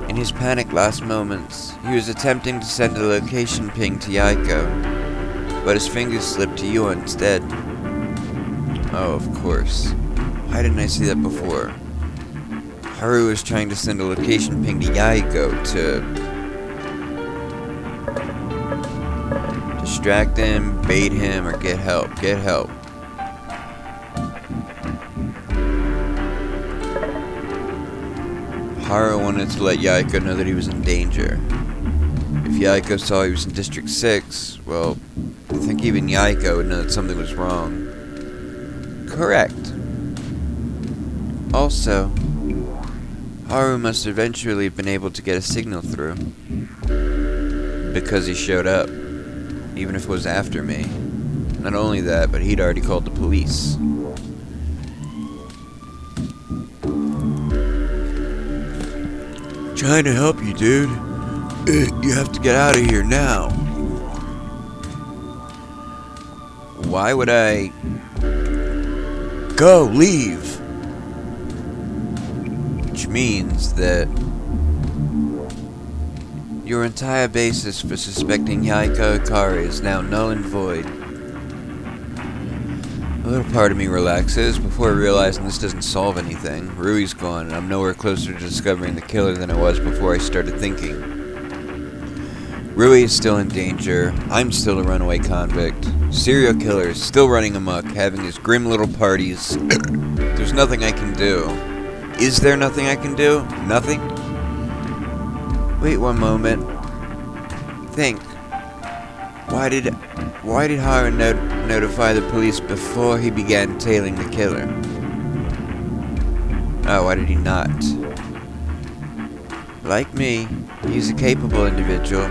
in his panic last moments, he was attempting to send a location ping to Yaiko, but his fingers slipped to you instead. Oh, of course. Why didn't I see that before? Haru was trying to send a location ping to Yaiko to distract him, bait him, or get help. Get help. Haru wanted to let Yaiko know that he was in danger. If Yaiko saw he was in District 6, well, I think even Yaiko would know that something was wrong. Correct. Also, Haru must eventually have been able to get a signal through. Because he showed up. Even if it was after me. Not only that, but he'd already called the police. Trying to help you, dude. You have to get out of here now. Why would I... Go, leave! Which means that your entire basis for suspecting Yaiko Ikari is now null and void. A little part of me relaxes before realizing this doesn't solve anything. Rui's gone, and I'm nowhere closer to discovering the killer than I was before I started thinking. Rui is still in danger. I'm still a runaway convict. Serial killer is still running amok, having his grim little parties. There's nothing I can do. Is there nothing I can do? Nothing? Wait one moment. Think. Why did Haru notify the police before he began tailing the killer? Oh, why did he not? Like me, he's a capable individual.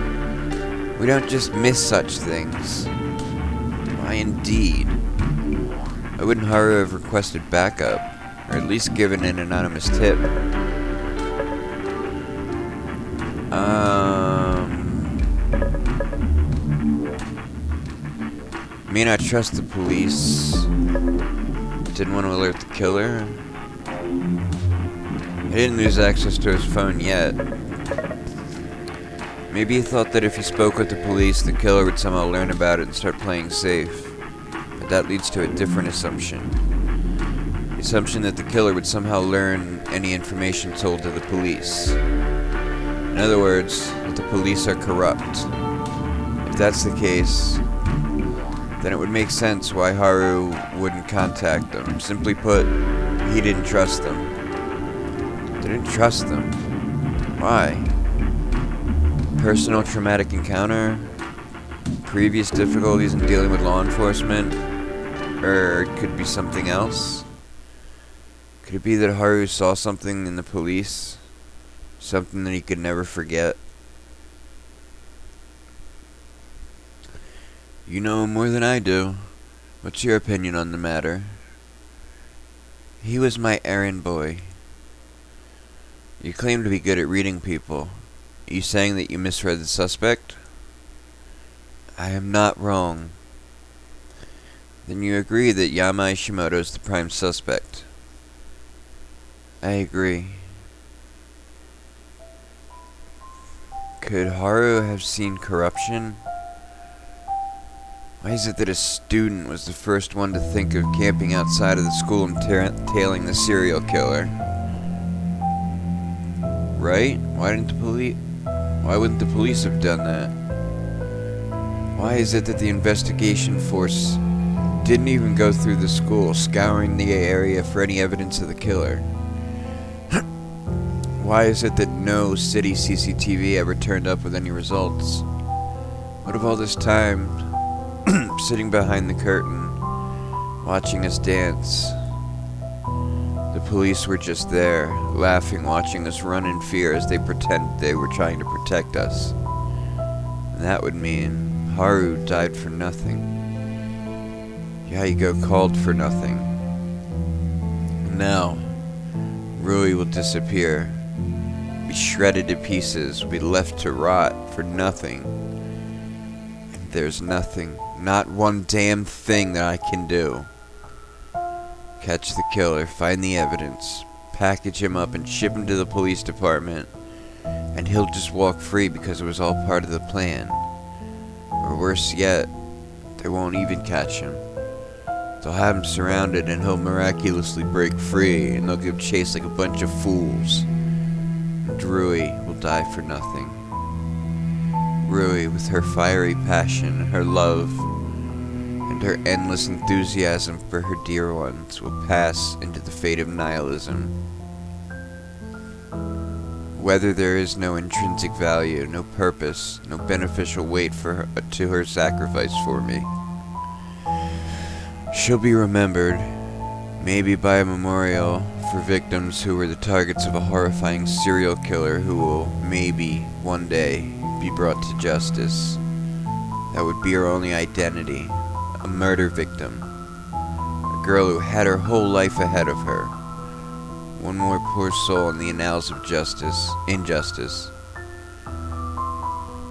We don't just miss such things. Why indeed? Why wouldn't Haru have requested backup? Or at least given an anonymous tip? May not trust the police. Didn't want to alert the killer. He didn't lose access to his phone yet. Maybe he thought that if he spoke with the police, the killer would somehow learn about it and start playing safe. But that leads to a different assumption. The assumption that the killer would somehow learn any information told to the police. In other words, that the police are corrupt. If that's the case, then it would make sense why Haru wouldn't contact them. Simply put, he didn't trust them. Didn't trust them. Why? Personal traumatic encounter? Previous difficulties in dealing with law enforcement? Or it could be something else? Could it be that Haru saw something in the police? Something that he could never forget? You know more than I do. What's your opinion on the matter? He was my errand boy. You claim to be good at reading people. Are you saying that you misread the suspect? I am not wrong. Then you agree that Yama Ishimoto is the prime suspect. I agree. Could Haru have seen corruption? Why is it that a student was the first one to think of camping outside of the school and tailing the serial killer? Right? Why wouldn't the police have done that? Why is it that the investigation force didn't even go through the school, scouring the area for any evidence of the killer? Why is it that no city CCTV ever turned up with any results? What of all this time sitting behind the curtain, watching us dance? The police were just there, laughing, watching us run in fear as they pretended they were trying to protect us. And that would mean Haru died for nothing. Yahigo called for nothing. And now, Rui will disappear, be shredded to pieces, will be left to rot for nothing. And there's nothing, not one damn thing that I can do. Catch the killer, find the evidence, package him up and ship him to the police department, and he'll just walk free because it was all part of the plan. Or worse yet, they won't even catch him. They'll have him surrounded and he'll miraculously break free, and they'll give chase like a bunch of fools. And Rui will die for nothing. Rui, with her fiery passion, her love, and her endless enthusiasm for her dear ones, will pass into the fate of nihilism. Whether there is no intrinsic value, no purpose, no beneficial weight to her sacrifice for me, she'll be remembered, maybe by a memorial for victims who were the targets of a horrifying serial killer who will, maybe, one day, be brought to justice. That would be her only identity. A murder victim. A girl who had her whole life ahead of her. One more poor soul in the annals of injustice.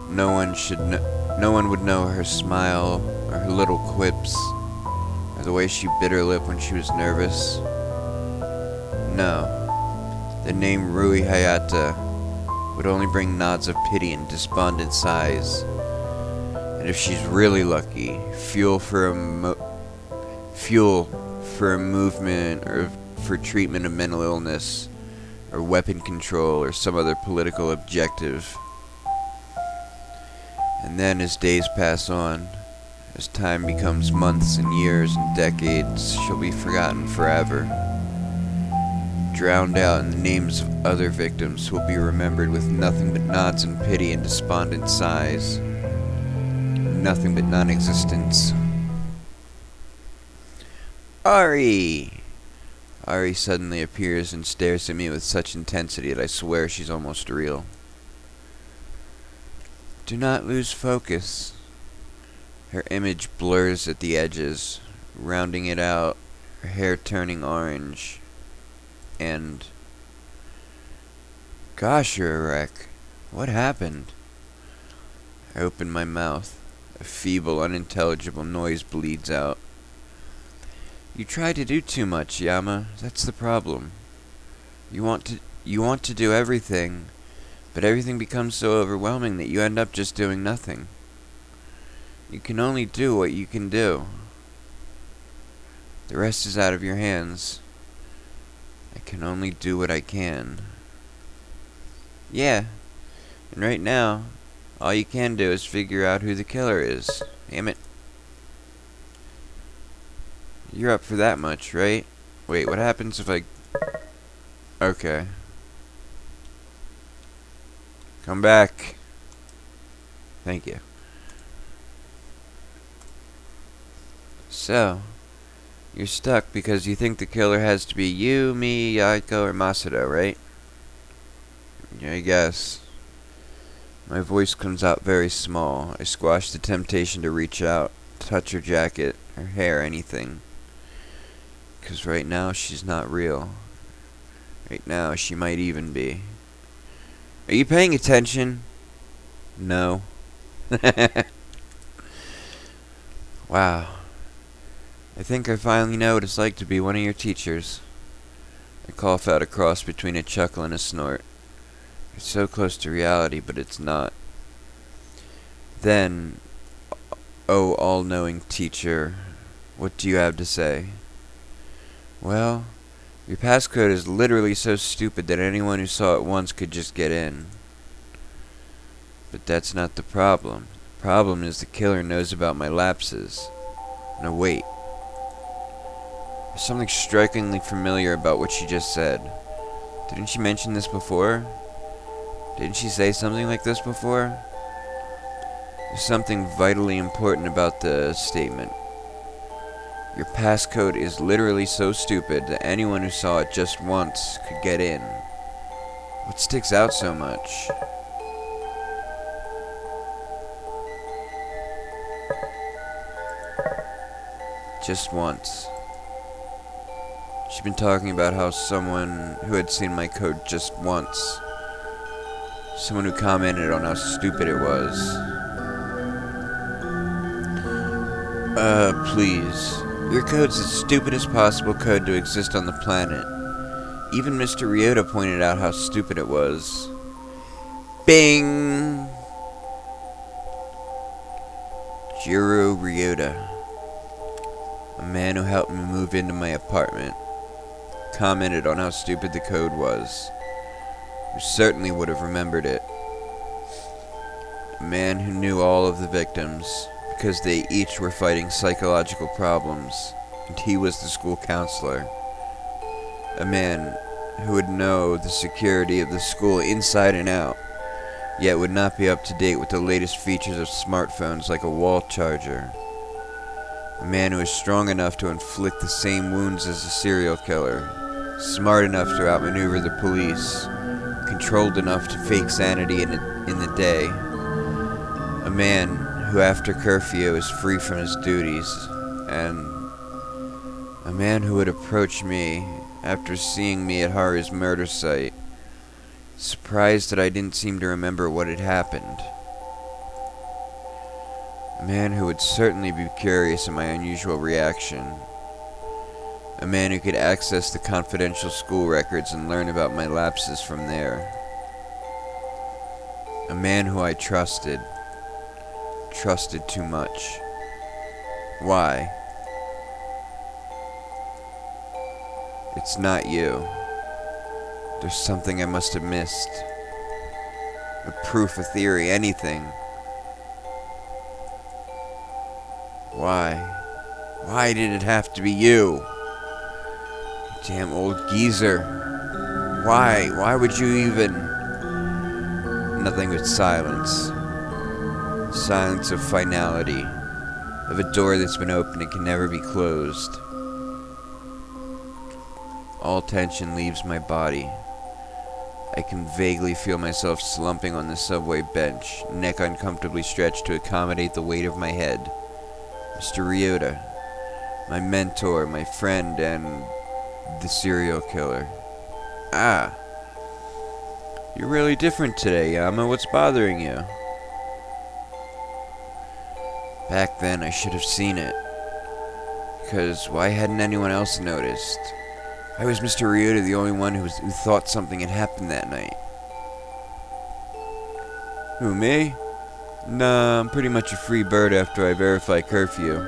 No one would know her smile, or her little quips, or the way she bit her lip when she was nervous. No. The name Rui Hayata would only bring nods of pity and despondent sighs. And if she's really lucky, fuel for a movement or for treatment of mental illness or weapon control or some other political objective. And then as days pass on, as time becomes months and years and decades, she'll be forgotten forever. Drowned out in the names of other victims who will be remembered with nothing but nods and pity and despondent sighs. Nothing but non-existence. Ari! Ari suddenly appears and stares at me with such intensity that I swear she's almost real. Do not lose focus. Her image blurs at the edges, rounding it out, her hair turning orange. And... gosh, you're a wreck. What happened? I open my mouth. A feeble, unintelligible noise bleeds out. You try to do too much, Yama. That's the problem. You want to do everything, but everything becomes so overwhelming that you end up just doing nothing. You can only do what you can do. The rest is out of your hands. I can only do what I can. Yeah, and right now, all you can do is figure out who the killer is. Damn it. You're up for that much, right? Wait, what happens if I... Okay. Come back. Thank you. So, you're stuck because you think the killer has to be you, me, Yaiko, or Masato, right? Yeah, I guess. My voice comes out very small. I squash the temptation to reach out, touch her jacket, her hair, anything. 'Cause right now she's not real. Right now she might even be. Are you paying attention? No. Wow. I think I finally know what it's like to be one of your teachers. I cough out a cross between a chuckle and a snort. It's so close to reality, but it's not. Then, Oh, all-knowing teacher, what do you have to say? Well, your passcode is literally so stupid that anyone who saw it once could just get in. But that's not the problem. The problem is the killer knows about my lapses. No, wait. There's something strikingly familiar about what she just said. Didn't she mention this before? Didn't she say something like this before? There's something vitally important about the statement. Your passcode is literally so stupid that anyone who saw it just once could get in. What sticks out so much? Just once. She'd been talking about how someone who had seen my code just once, someone who commented on how stupid it was. Please. Your code's the stupidest possible code to exist on the planet. Even Mr. Ryota pointed out how stupid it was. Bing! Jiro Ryota, a man who helped me move into my apartment, commented on how stupid the code was. Who certainly would have remembered it. A man who knew all of the victims, because they each were fighting psychological problems, and he was the school counselor. A man who would know the security of the school inside and out, yet would not be up to date with the latest features of smartphones like a wall charger. A man who is strong enough to inflict the same wounds as a serial killer, smart enough to outmaneuver the police, controlled enough to fake sanity in the day. A man who after curfew is free from his duties, and a man who would approach me after seeing me at Haru's murder site, surprised that I didn't seem to remember what had happened. A man who would certainly be curious at my unusual reaction. A man who could access the confidential school records and learn about my lapses from there. A man who I trusted. Trusted too much. Why? It's not you. There's something I must have missed. A proof, a theory, anything. Why? Why did it have to be you? Damn old geezer. Why? Why would you even... Nothing but silence. Silence of finality. Of a door that's been opened and can never be closed. All tension leaves my body. I can vaguely feel myself slumping on the subway bench, neck uncomfortably stretched to accommodate the weight of my head. Mr. Ryota, my mentor, my friend, and the serial killer. Ah. You're really different today, Yama. What's bothering you? Back then, I should have seen it. Because why hadn't anyone else noticed? Why was Mr. Ryota the only one who thought something had happened that night? Who, me? Nah, I'm pretty much a free bird after I verify curfew.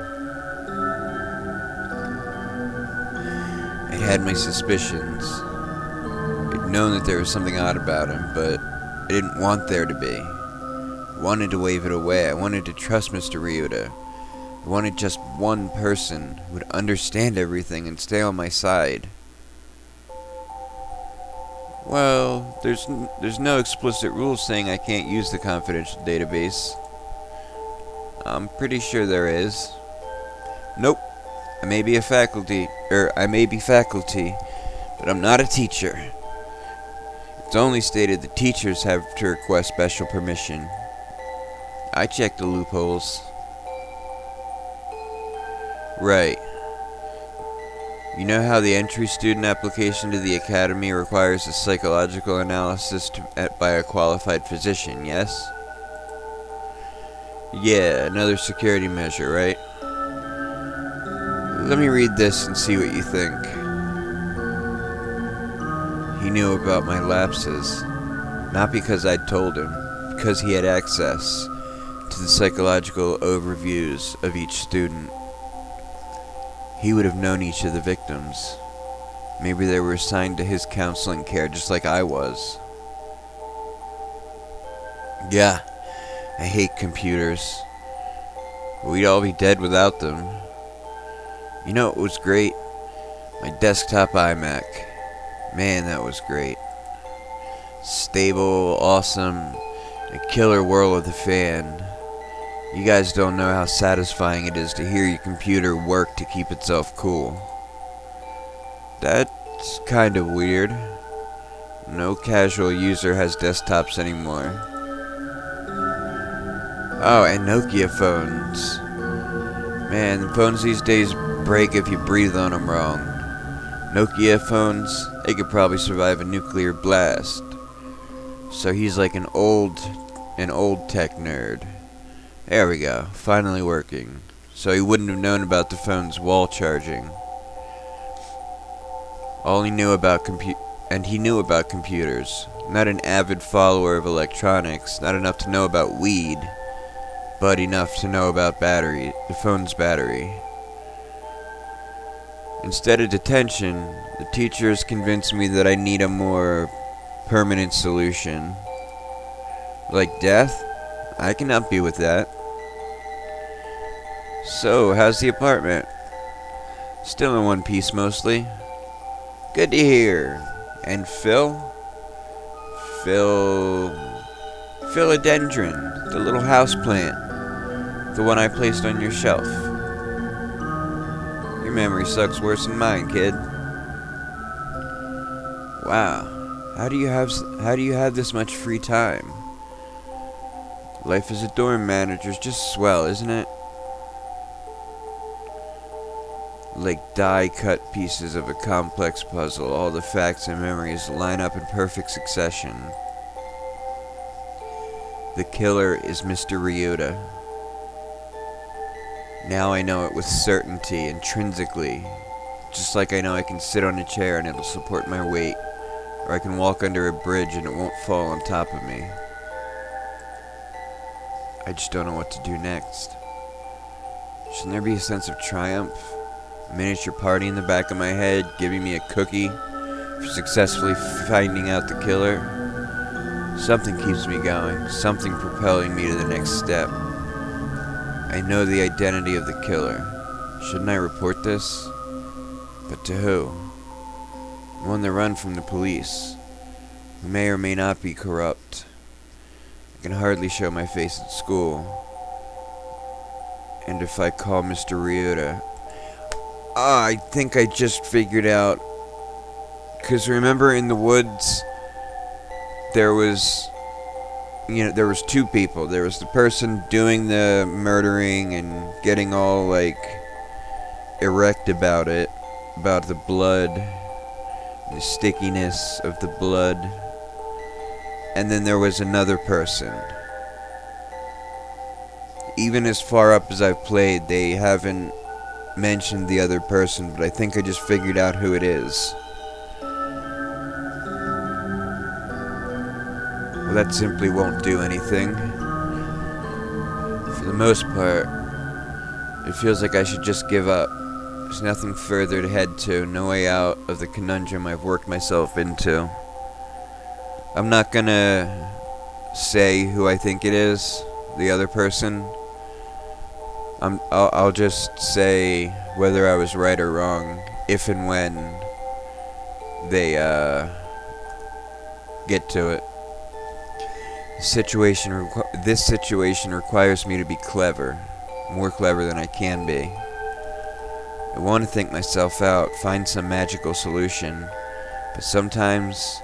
I had my suspicions. I'd known that there was something odd about him, but I didn't want there to be. I wanted to wave it away. I wanted to trust Mr. Ryota. I wanted just one person who would understand everything and stay on my side. Well, there's no explicit rule saying I can't use the confidential database. I'm pretty sure there is. Nope. I may be faculty, but I'm not a teacher. It's only stated that teachers have to request special permission. I checked the loopholes. Right. You know how the entry student application to the academy requires a psychological analysis by a qualified physician, yes? Yeah, another security measure, right? Let me read this and see what you think. He knew about my lapses. Not because I'd told him, because he had access to the psychological overviews of each student. He would have known each of the victims. Maybe they were assigned to his counseling care just like I was. Yeah, I hate computers. We'd all be dead without them. You know what was great? My desktop iMac. Man, that was great. Stable, awesome, a killer whirl of the fan. You guys don't know how satisfying it is to hear your computer work to keep itself cool. That's kind of weird. No casual user has desktops anymore. Oh, and Nokia phones. Man, phones these days break if you breathe on them wrong. Nokia phones, they could probably survive a nuclear blast. So he's like an old tech nerd. There we go, finally working. So he wouldn't have known about the phone's wall charging. He knew about computers. Not an avid follower of electronics, not enough to know about weed, but enough to know about the phone's battery. Instead of detention, the teachers convinced me that I need a more permanent solution. Like death? I can help you with that. So, how's the apartment? Still in one piece mostly. Good to hear. And Phil? Philodendron, the little house plant. The one I placed on your shelf. Your memory sucks worse than mine, kid. Wow. How do you have this much free time? Life as a dorm manager's just swell, isn't it? Like die-cut pieces of a complex puzzle, all the facts and memories line up in perfect succession. The killer is Mr. Ryuta. Now I know it with certainty, intrinsically. Just like I know I can sit on a chair and it'll support my weight, or I can walk under a bridge and it won't fall on top of me. I just don't know what to do next. Shouldn't there be a sense of triumph? A miniature party in the back of my head, giving me a cookie for successfully finding out the killer? Something keeps me going, something propelling me to the next step. I know the identity of the killer. Shouldn't I report this? But to who? I'm on the run from the police, who may or may not be corrupt. I can hardly show my face at school. And if I call Mr. Ryuta... I think I just figured out... 'Cause remember in the woods, there was two people. There was the person doing the murdering and getting all, like, erect about it. About the blood. The stickiness of the blood. And then there was another person. Even as far up as I've played, they haven't mentioned the other person, but I think I just figured out who it is. Well, that simply won't do anything. For the most part, it feels like I should just give up. There's nothing further to head to, no way out of the conundrum I've worked myself into. I'm not gonna say who I think it is, the other person. I'll just say whether I was right or wrong, if and when they get to it. This situation requires me to be clever, more clever than I can be. I want to think myself out, find some magical solution, but sometimes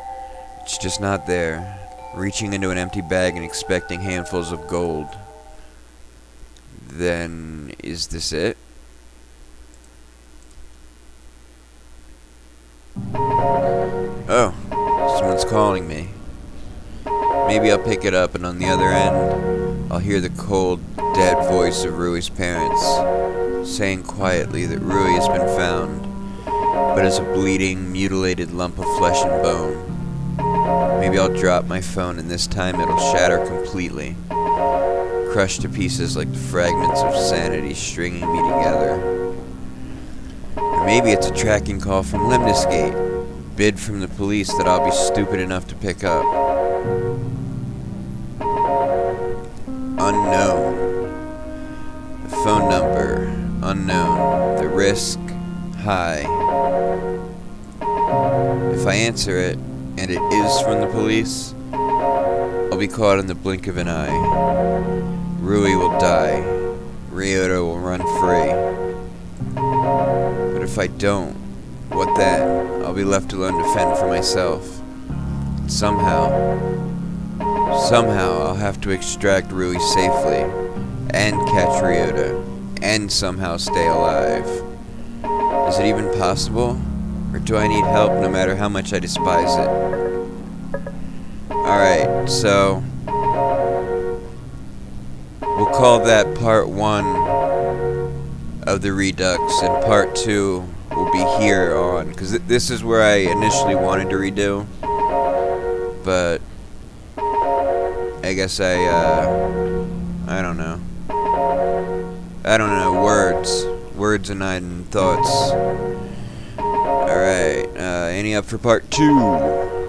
it's just not there. Reaching into an empty bag and expecting handfuls of gold. Then, is this it? Oh, someone's calling me. Maybe I'll pick it up, and on the other end, I'll hear the cold, dead voice of Rui's parents, saying quietly that Rui has been found, but as a bleeding, mutilated lump of flesh and bone. Maybe I'll drop my phone, and this time it'll shatter completely. crushed to pieces like the fragments of sanity stringing me together. Or maybe it's a tracking call from Limnesgate, bid from the police that I'll be stupid enough to pick up. Unknown. The phone number, unknown. The risk, high. If I answer it, and it is from the police, I'll be caught in the blink of an eye. Rui will die. Ryota will run free. But if I don't, what then? I'll be left alone to fend for myself. Somehow I'll have to extract Rui safely, and catch Ryota, and somehow stay alive. Is it even possible? Or do I need help no matter how much I despise it? Alright, so we'll call that part 1 of the Redux, and part 2 will be here on, because this is where I initially wanted to redo, but I guess I don't know. Words and not thoughts. Alright, any up for part 2?